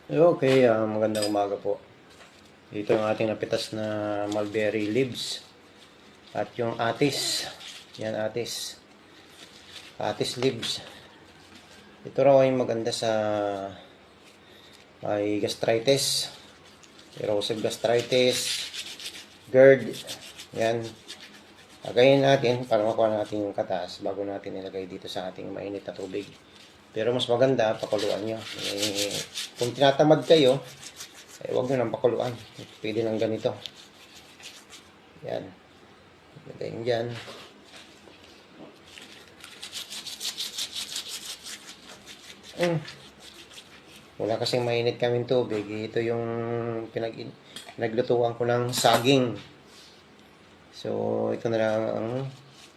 Okay, magandang umaga po. Ito yung ating napitas na mulberry leaves. At yung atis. Yan, atis. Atis leaves. Ito raw ay maganda sa ay gastritis. Erosive gastritis. GERD. Yan. Lagayin natin para makuha natin yung katas bago natin ilagay dito sa ating mainit na tubig. Pero mas maganda, pakuluan nyo. Kung tinatamad kayo, huwag nyo nang pakuluan. Pwede lang ganito. Yan. Lagayin dyan. Wala kasing mainit kaming tubig. Ito yung pinaglutuan ko ng saging. So, ito na lang ang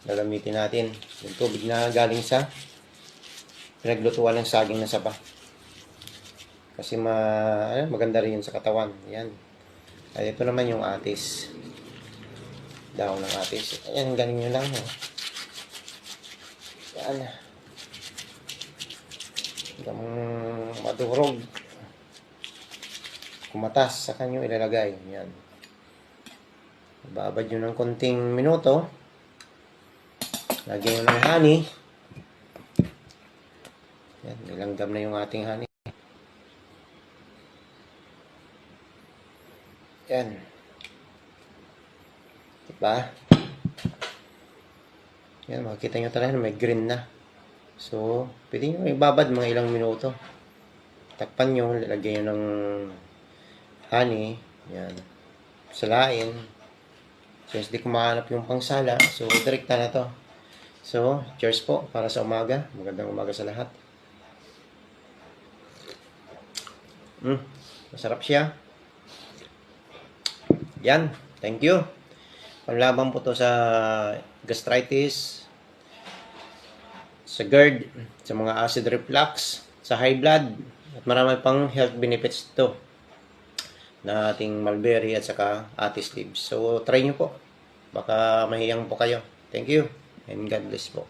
gagamitin natin. Yung tubig na galing sa pinaglutuan ng saging na saba. Kasi maganda rin yun sa katawan. Yan. At ito naman yung atis. Dahon ng atis. Ayan, galing nyo lang. Yan. Hanggang madurog. Kumatas sa kanyo ilalagay. Yan. Babad nyo ng konting minuto. Lagyan nyo ng honey. Yan, nilanggam na yung ating honey. Yan. Diba? Yan, makikita nyo talaga may green na. So, pwede nyo ibabad mga ilang minuto. Takpan nyo, lalagyan nyo ng honey. Yan. Salain. Since di ko mahanap yung pangsala, so direkta na to. So, cheers po para sa umaga. Magandang umaga sa lahat. Masarap siya. Yan. Thank you. Panlaban po to sa gastritis, sa GERD, sa mga acid reflux, sa high blood, at marami pang health benefits to na ating mulberry at saka atis leaves. So, try nyo po. Baka mahiyang po kayo. Thank you and God bless po.